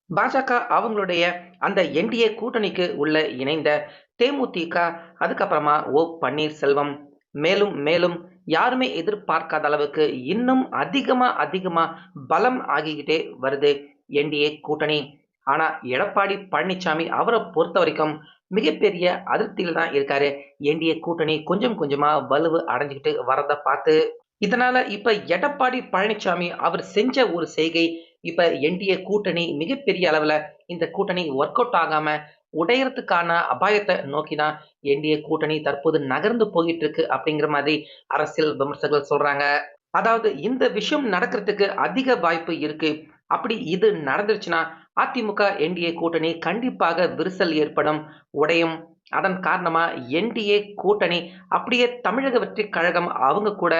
பாஜக அவங்களுடைய அந்த என்டிஏ கூட்டணிக்கு உள்ள இணைந்த தேமுதிக, அதுக்கப்புறமா பன்னீர்செல்வம், மேலும் மேலும் யாருமே எதிர்பார்க்காத அளவுக்கு இன்னும் அதிகமா அதிகமா பலம் ஆகிக்கிட்டே வருது என்டிஏ கூட்டணி. ஆனா எடப்பாடி பழனிசாமி அவரை பொறுத்த வரைக்கும் மிகப்பெரிய அதிருப்தியில தான் இருக்காரு. என்டிஏ கூட்டணி கொஞ்சம் கொஞ்சமா வலுவு அடைஞ்சுக்கிட்டு வரத பார்த்து. இதனால இப்ப எடப்பாடி பழனிசாமி அவர் செஞ்ச ஒரு செய்கை, இப்ப என்டிஏ கூட்டணி மிகப்பெரிய அளவுல இந்த கூட்டணி ஒர்க் அவுட் ஆகாம உடையறதுக்கான அபாயத்தை நோக்கி தான் என்டிஏ கூட்டணி தற்போது நகர்ந்து போயிட்டு இருக்கு அப்படிங்கிற மாதிரி அரசியல் விமர்சகர்கள் சொல்றாங்க. அதாவது இந்த விஷயம் நடக்கிறதுக்கு அதிக வாய்ப்பு இருக்கு. அப்படி இது நடந்துருச்சுன்னா அதிமுக என்டிஏ கூட்டணி கண்டிப்பாக விரிசல் ஏற்படும், உடையும். அதன் காரணமா என்டிஏ கூட்டணி அப்படியே தமிழக வெற்றி கழகம் அவங்க கூட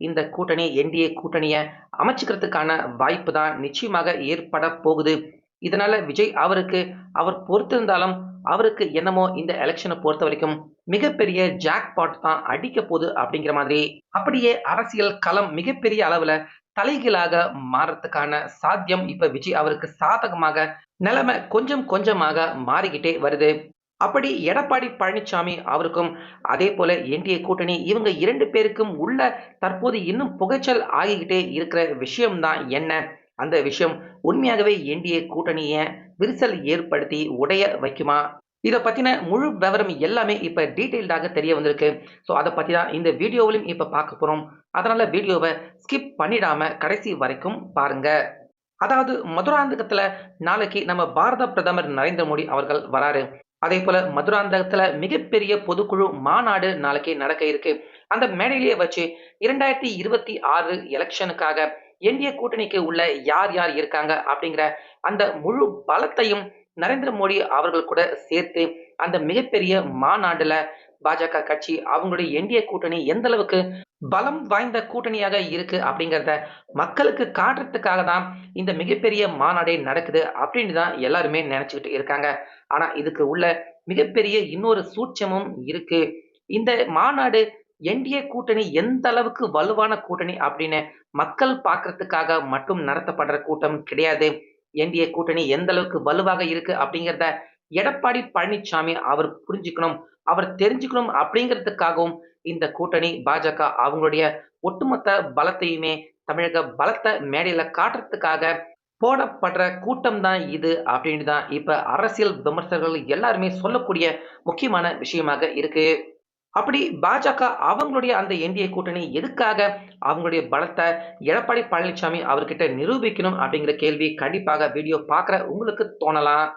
இந்த கூட்டணி என்டிஏ கூட்டணிய அமைச்சுக்கிறதுக்கான வாய்ப்பு தான் நிச்சயமாக ஏற்பட போகுது. இதனால விஜய் அவருக்கு அவர் பொறுத்திருந்தாலும் அவருக்கு என்னமோ இந்த எலெக்ஷனை பொறுத்த வரைக்கும் மிகப்பெரிய ஜாக்பாட் தான் அடிக்க போகுது அப்படிங்கிற மாதிரி. அப்படியே அரசியல் களம் மிகப்பெரிய அளவுல தலைகீழாக மாறத்துக்கான சாத்தியம் இப்ப விஜய் அவருக்கு சாதகமாக நிலைமை கொஞ்சம் கொஞ்சமாக மாறிக்கிட்டே வருது. அப்படி எடப்பாடி பழனிசாமி அவருக்கும் அதே போல என்டிஏ கூட்டணி இவங்க 2 பேருக்கும் உள்ள தற்போது இன்னும் புகைச்சல் ஆகிக்கிட்டே இருக்கிற விஷயம் தான் என்ன? அந்த விஷயம் உண்மையாகவே என்டிஏ கூட்டணிய விரிசல் ஏற்படுத்தி உடைய வைக்குமா? இத பத்தின முழு விவரம் எல்லாமே இப்ப டீட்டெயில்டாக தெரிய வந்திருக்கு. அத பத்தி தான் இந்த வீடியோவிலும் இப்ப பார்க்க போறோம். அதனால வீடியோவ ஸ்கிப் பண்ணிடாம கடைசி வரைக்கும் பாருங்க. அதாவது மதுராந்தகத்துல நாளைக்கு நம்ம பாரத பிரதமர் நரேந்திர மோடி அவர்கள் வராரு. அதே போல மதுராந்தகத்துல மிகப்பெரிய பொதுக்குழு மாநாடு நாளைக்கு நடக்க இருக்கு. அந்த மேடையிலேயே வச்சு 2026 எலெக்ஷனுக்காக என்டிஏ கூட்டணிக்கு உள்ள யார் யார் இருக்காங்க அப்படிங்கிற அந்த முழு பலத்தையும் நரேந்திர மோடி அவர்கள் கூட சேர்த்து அந்த மிகப்பெரிய மாநாடுல பாஜக கட்சி அவங்களுடைய என்டிஏ கூட்டணி எந்த அளவுக்கு பலம் வாய்ந்த கூட்டணியாக இருக்கு அப்படிங்கிறத மக்களுக்கு காட்டுறதுக்காக தான் இந்த மிகப்பெரிய மாநாடே நடக்குது அப்படின்னு தான் எல்லாருமே நினைச்சுக்கிட்டு இருக்காங்க. ஆனா இதுக்கு உள்ள மிகப்பெரிய இன்னொரு சூட்சமும் இருக்கு. இந்த மாநாடு என்டிஏ கூட்டணி எந்த அளவுக்கு வலுவான கூட்டணி அப்படின்னு மக்கள் பார்க்கறதுக்காக மட்டும் நடத்தப்படுற கூட்டம் கிடையாது. என்டிஏ கூட்டணி எந்த அளவுக்கு வலுவாக இருக்கு அப்படிங்கிறத எடப்பாடி பழனிசாமி அவர் புரிஞ்சுக்கணும், அவர் தெரிஞ்சுக்கணும் அப்படிங்கிறதுக்காகவும் இந்த கூட்டணி பாஜக அவங்களுடைய ஒட்டுமொத்த பலத்தையுமே தமிழக பலத்த மேடையில காட்டுறதுக்காக போடப்படுற கூட்டம் தான் இது அப்படின்னு தான் இப்ப அரசியல் விமர்சகர்கள் எல்லாருமே சொல்லக்கூடிய முக்கியமான விஷயமாக இருக்கு. அப்படி பாஜக அவங்களுடைய அந்த என்டிஏ கூட்டணி எதுக்காக அவங்களுடைய பலத்தை எடப்பாடி பழனிசாமி அவர்கிட்ட நிரூபிக்கணும் அப்படிங்கிற கேள்வி கண்டிப்பாக வீடியோ பார்க்குற உங்களுக்கு தோணலாம்.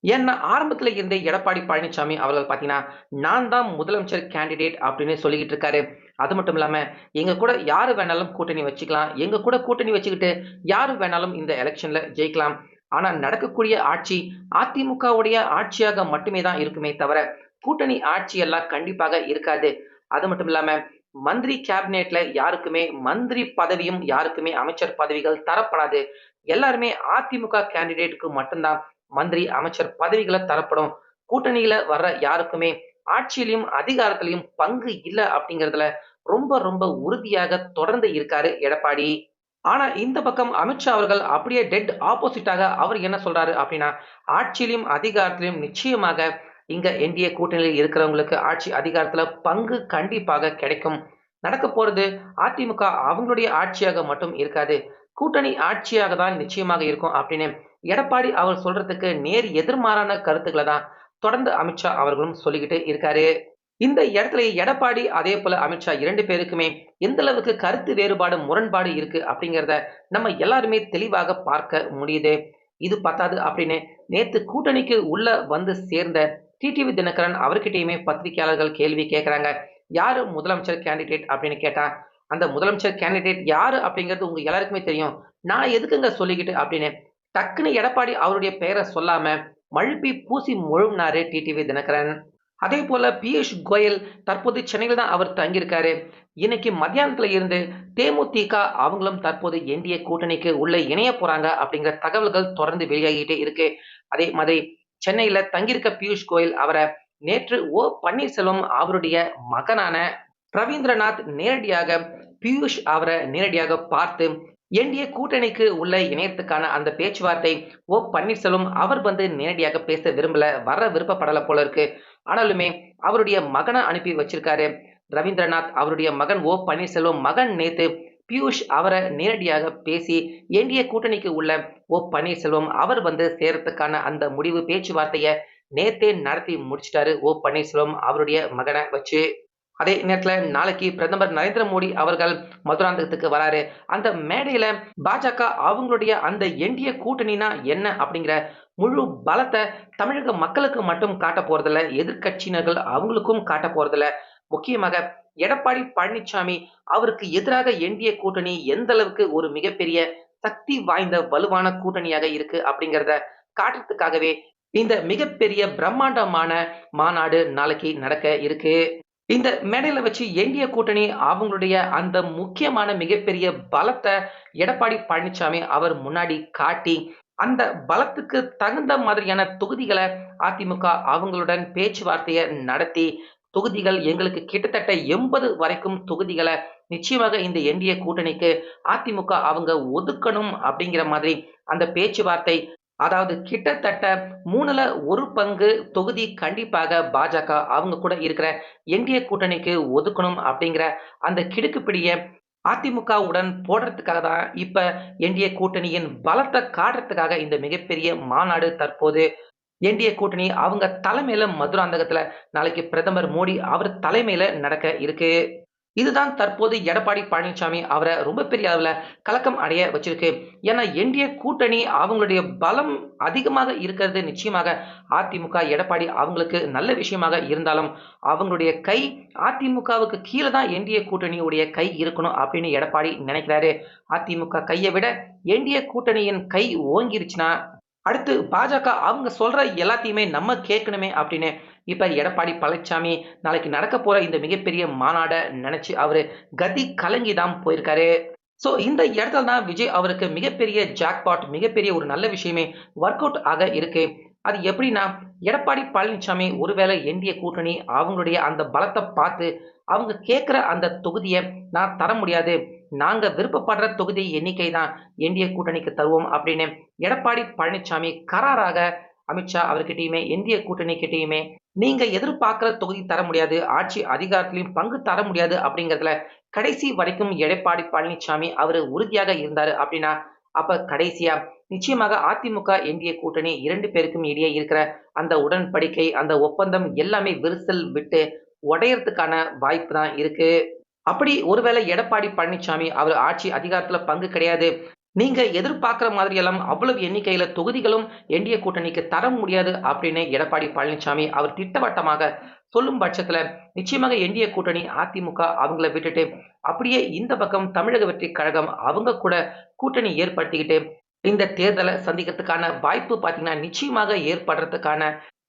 ஏன்னா ஆரம்பத்துல இருந்தே எடப்பாடி பழனிசாமி அவர்கள் பார்த்தீங்கன்னா, நான் தான் முதலமைச்சர் கேண்டிடேட் அப்படின்னு சொல்லிக்கிட்டு இருக்காரு. அது மட்டும் இல்லாம, எங்க கூட யாரு வேணாலும் கூட்டணி வச்சுக்கலாம். எங்க கூட கூட்டணி வச்சுக்கிட்டு யாரு வேணாலும் இந்த எலெக்ஷன்ல ஜெயிக்கலாம். ஆனா நடக்கக்கூடிய ஆட்சி அதிமுகவுடைய ஆட்சியாக மட்டுமே தான் இருக்குமே தவிர, கூட்டணி ஆட்சி எல்லாம் கண்டிப்பாக இருக்காது. அது மட்டும் இல்லாம, மந்திரி கேபினெட்ல யாருக்குமே மந்திரி பதவியும், யாருக்குமே அமைச்சர் பதவிகள் தரப்படாது. எல்லாருமே அதிமுக கேண்டிடேட்க்கு மட்டும்தான் மந்திரி, அமைச்சர் பதவிகள தரப்படும். கூட்டணியில வர்ற யாருக்குமே ஆட்சியிலும், அதிகாரத்திலும் பங்கு இல்ல அப்படிங்கிறதுல ரொம்ப ரொம்ப உறுதியாக தொடர்ந்து இருக்காரு எடப்பாடி. ஆனா இந்த பக்கம் அமித்ஷா அவர்கள் அப்படியே டெட் ஆப்போசிட்டாக அவர் என்ன சொல்றாரு அப்படின்னா, ஆட்சியிலும், அதிகாரத்திலும் நிச்சயமாக இங்க என்டிஏ கூட்டணியில் இருக்கிறவங்களுக்கு ஆட்சி அதிகாரத்துல பங்கு கண்டிப்பாக கிடைக்கும். நடக்கப் போறது அதிமுக அவங்களுடைய ஆட்சியாக மட்டும் இருக்காது. கூட்டணி ஆட்சியாக தான் நிச்சயமாக இருக்கும் அப்படின்னு எடப்பாடி அவர் சொல்றதுக்கு நேர் எதிர்மாறான கருத்துக்கள தான் தொடர்ந்து அமித்ஷா அவர்களும் சொல்லிக்கிட்டு இருக்காரு. இந்த இடத்துல எடப்பாடி அதே போல அமித்ஷா 2 பேருக்குமே எந்த அளவுக்கு கருத்து வேறுபாடு, முரண்பாடு இருக்கு அப்படிங்கிறத நம்ம எல்லாருமே தெளிவாக பார்க்க முடியுது. இது பத்தாது அப்படின்னு நேத்து கூட்டணிக்கு உள்ள வந்து சேர்ந்த டிடிவி தினகரன் அவர்கிட்டயுமே பத்திரிகையாளர்கள் கேள்வி கேட்கறாங்க. யாரு முதலமைச்சர் கேண்டிடேட் அப்படின்னு கேட்டா, அந்த முதலமைச்சர் கேண்டிடேட் யாரு அப்படிங்கிறது உங்க எல்லாருக்குமே தெரியும். நான் எதுக்குங்க சொல்லிக்கிட்டு அப்படின்னு டக்குன்னு எடப்பாடி அவருடைய பெயர சொல்லாம மழுப்பி பூசி முழுங்கினாரு டிடிவி தினகரன். அதே போல பியூஷ் கோயல் தற்போது சென்னையில தான் அவர் தங்கியிருக்காரு. இன்னைக்கு மத்தியானத்துல இருந்து தேமுதிக அவங்களும் தற்போது என்டிஏ கூட்டணிக்கு உள்ள இணைய போறாங்க அப்படிங்கிற தகவல்கள் தொடர்ந்து வெளியாகிட்டே இருக்கு. அதே மாதிரி சென்னையில தங்கியிருக்க பியூஷ் கோயல் அவரை நேற்று பன்னீர்செல்வம் அவருடைய மகனான ரவீந்திரநாத் நேரடியாக பியூஷ் அவரை நேரடியாக பார்த்து என்டிஏ கூட்டணிக்கு உள்ள இணையத்துக்கான அந்த பேச்சுவார்த்தை பன்னீர்செல்வம் அவர் நேரடியாக பேச விரும்பல, வர விருப்பப்படல போல இருக்கு. ஆனாலுமே அவருடைய மகனை அனுப்பி வச்சிருக்காரு. ரவீந்திரநாத் அவருடைய மகன் பன்னீர்செல்வம் மகன் நேத்து பியூஷ் அவரை நேரடியாக பேசி என்டிஏ கூட்டணிக்கு உள்ள பன்னீர்செல்வம் அவர் சேரத்துக்கான அந்த முடிவு பேச்சுவார்த்தைய நேத்தே நடத்தி முடிச்சிட்டாரு பன்னீர்செல்வம் அவருடைய மகனை வச்சு. அதே நேரத்துல நாளைக்கு பிரதமர் நரேந்திர மோடி அவர்கள் மதுராந்தகத்துக்கு வராரு. அந்த மேடையில பாஜக அவங்களுடைய அந்த என்டிஏ கூட்டணினா என்ன அப்படிங்கிற முழு பலத்தை தமிழக மக்களுக்கு மட்டும் காட்ட போறதில்ல, எதிர்க்கட்சியினர்கள் அவங்களுக்கும் காட்ட போறதில்ல. முக்கியமாக எடப்பாடி பழனிசாமி அவருக்கு எதிராக என்டிஏ கூட்டணி எந்த அளவுக்கு ஒரு மிகப்பெரிய சக்தி வாய்ந்த வலுவான கூட்டணியாக இருக்கு அப்படிங்கிறத காட்டுறதுக்காகவே இந்த மிகப்பெரிய பிரம்மாண்டமான மாநாடு நாளைக்கு நடக்க இருக்கு. இந்த மேடையில வச்சு என்டிஏ கூட்டணி அவங்களுடைய அந்த முக்கியமான மிகப்பெரிய பலத்தை எடப்பாடி பழனிசாமி அவர் முன்னாடி காட்டி, அந்த பலத்துக்கு தகுந்த மாதிரியான தொகுதிகளை அதிமுக அவங்களுடன் பேச்சுவார்த்தையை நடத்தி, தொகுதிகள் எங்களுக்கு கிட்டத்தட்ட 80 வரைக்கும் தொகுதிகளை நிச்சயமாக இந்த என்டிஏ கூட்டணிக்கு அதிமுக அவங்க ஒதுக்கணும் அப்படிங்கிற மாதிரி அந்த பேச்சுவார்த்தை, அதாவது கிட்டத்தட்ட 3ல 1 பங்கு தொகுதி கண்டிப்பாக பாஜக அவங்க கூட இருக்கிற என்டிஏ கூட்டணிக்கு ஒதுக்கணும் அப்படிங்கிற அந்த கிடுக்குப்பிடிய அதிமுகவுடன் போடுறதுக்காக தான் இப்ப என்டிஏ கூட்டணியின் பலத்தை காட்டுறதுக்காக இந்த மிகப்பெரிய மாநாடு தற்போது என்டிஏ கூட்டணி அவங்க தலைமையில மதுராந்தகத்துல நாளைக்கு பிரதமர் மோடி அவர் தலைமையில நடக்க இருக்கு. இதுதான் தற்போது எடப்பாடி பழனிசாமி அவரை ரொம்ப பெரிய அளவுல கலக்கம் அடைய வச்சிருக்கு. ஏன்னா என்டிஏ கூட்டணி அவங்களுடைய பலம் அதிகமாக இருக்கிறது நிச்சயமாக அதிமுக எடப்பாடி அவங்களுக்கு நல்ல விஷயமாக இருந்தாலும், அவங்களுடைய கை அதிமுகவுக்கு கீழே தான் என்டிஏ கூட்டணியுடைய கை இருக்கணும் அப்படின்னு எடப்பாடி நினைக்கிறாரு. அதிமுக கையை விட என்டிஏ கூட்டணியின் கை ஓங்கிருச்சுன்னா அடுத்து பாஜக அவங்க சொல்ற எல்லாத்தையுமே நம்ம கேட்கணுமே அப்படின்னு இப்ப எடப்பாடி பழனிசாமி நாளைக்கு நடக்க போற இந்த மிகப்பெரிய மாநாட நினைச்சு அவரு கதி கலங்கி தான் போயிருக்காரு. சோ இந்த இடத்துல தான் விஜய் அவருக்கு மிகப்பெரிய ஜாக்பாட், மிகப்பெரிய ஒரு நல்ல விஷயமே ஒர்க் அவுட் ஆக இருக்கு. அது எப்படின்னா, எடப்பாடி பழனிசாமி ஒருவேளை என்டிஏ கூட்டணி அவங்களுடைய அந்த பலத்தை பார்த்து அவங்க கேட்கிற அந்த தொகுதியை நான் தர முடியாது, நாங்க விருப்பப்படுற தொகுதி எண்ணிக்கை தான் என்டிஏ கூட்டணிக்கு தருவோம் அப்படின்னு எடப்பாடி பழனிசாமி கராராக அமித்ஷா அவர்கிட்டயுமே என்டிஏ கூட்டணி கிட்டயுமே நீங்க எதிர்பார்க்கிற தொகுதி தர முடியாது, ஆட்சி அதிகாரத்திலையும் பங்கு தர முடியாது அப்படிங்கறதுல கடைசி வரைக்கும் எடப்பாடி பழனிசாமி அவரு உறுதியாக இருந்தாரு அப்படின்னா, அப்ப கடைசியா நிச்சயமாக அதிமுக என்டிஏ கூட்டணி 2 பேருக்கும் இடையே இருக்கிற அந்த உடன்படிக்கை, அந்த ஒப்பந்தம் எல்லாமே விரிசல் விட்டு உடையறதுக்கான வாய்ப்பு தான் இருக்கு. அப்படி ஒருவேளை எடப்பாடி பழனிசாமி அவர் ஆட்சி அதிகாரத்துல பங்கு கிடையாது, நீங்க எதிர்பார்க்கிற மாதிரி எல்லாம் அவ்வளவு எண்ணிக்கையில தொகுதிகளும் என்டிஏ கூட்டணிக்கு தர முடியாது அப்படின்னு எடப்பாடி பழனிசாமி அவர் திட்டவட்டமாக சொல்லும் பட்சத்துல நிச்சயமாக என்டிஏ கூட்டணி அதிமுக அவங்கள விட்டுட்டு அப்படியே இந்த பக்கம் தமிழக வெற்றி கழகம் அவங்க கூட கூட்டணி ஏற்படுத்திக்கிட்டு இந்த தேர்தலை சந்திக்கிறதுக்கான வாய்ப்பு பாத்தீங்கன்னா நிச்சயமாக ஏற்படுறதுக்கான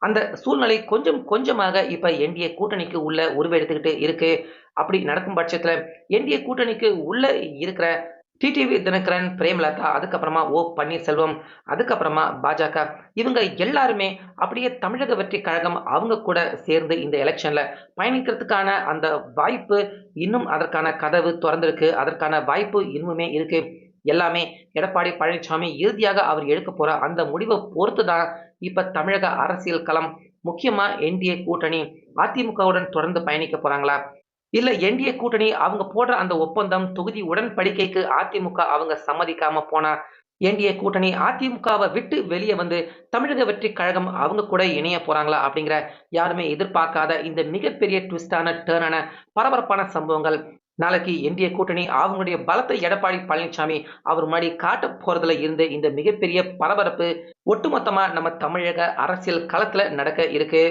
அந்த சூழ்நிலை கொஞ்சம் கொஞ்சமாக இப்ப என்டிஏ கூட்டணிக்கு உள்ள உருவெடுத்துக்கிட்டு இருக்கு. அப்படி நடக்கும் பட்சத்துல என்டிஏ கூட்டணிக்கு உள்ள இருக்கிற டிடிவி தினகரன், பிரேமலதா, அதுக்கப்புறமா பன்னீர்செல்வம், அதுக்கப்புறமா பாஜக இவங்க எல்லாருமே அப்படியே தமிழக வெற்றி கழகம் அவங்க கூட சேர்ந்து இந்த எலெக்ஷன்ல பயணிக்கிறதுக்கான அந்த வாய்ப்பு இன்னும் அதற்கான கதவு திறந்திருக்கு. அதற்கான வாய்ப்பு இன்னுமே இருக்கு. எல்லாமே எடப்பாடி பழனிசாமி இறுதியாக அவர் எடுக்க போற அந்த முடிவை பொறுத்து தான் இப்ப தமிழக அரசியல் களம், முக்கியமா என்டிஏ கூட்டணி அதிமுகவுடன் தொடர்ந்து பயணிக்க போறாங்களா, இல்ல என்டிஏ கூட்டணி அவங்க போடுற அந்த ஒப்பந்தம் தொகுதி உடன்படிக்கைக்கு அதிமுக அவங்க சம்மதிக்காம போனா என்டிஏ கூட்டணி அதிமுகவை விட்டு வெளியே தமிழக வெற்றி கழகம் அவங்க கூட இணைய போறாங்களா அப்படிங்கிற யாருமே எதிர்பார்க்காத இந்த மிகப்பெரிய ட்விஸ்டான டேர்னான பரபரப்பான சம்பவங்கள் நாளைக்கு என்டிஏ கூட்டணி அவங்களுடைய பலத்தை எடப்பாடி பழனிசாமி அவர் முன்னாடி காட்ட போறதுல இருந்து இந்த மிகப்பெரிய பரபரப்பு ஒட்டுமொத்தமா நம்ம தமிழக அரசியல் களத்துல நடக்க இருக்கு.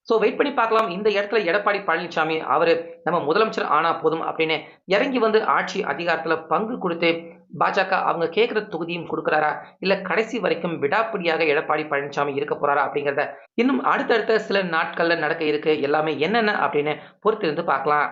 சோ வெயிட் பண்ணி பார்க்கலாம். இந்த இடத்துல எடப்பாடி பழனிசாமி அவரு நம்ம முதலமைச்சர் ஆனா போதும் அப்படின்னு இறங்கி ஆட்சி அதிகாரத்துல பங்கு கொடுத்து பாஜக அவங்க கேட்கிற தொகுதியும் கொடுக்கிறாரா, இல்ல கடைசி வரைக்கும் விடாப்பிடியாக எடப்பாடி பழனிசாமி இருக்க போறாரா அப்படிங்கறத இன்னும் அடுத்தடுத்த சில நாட்கள்ல நடக்க இருக்கு. எல்லாமே என்னென்ன அப்படின்னு பொறுத்திருந்து பார்க்கலாம்.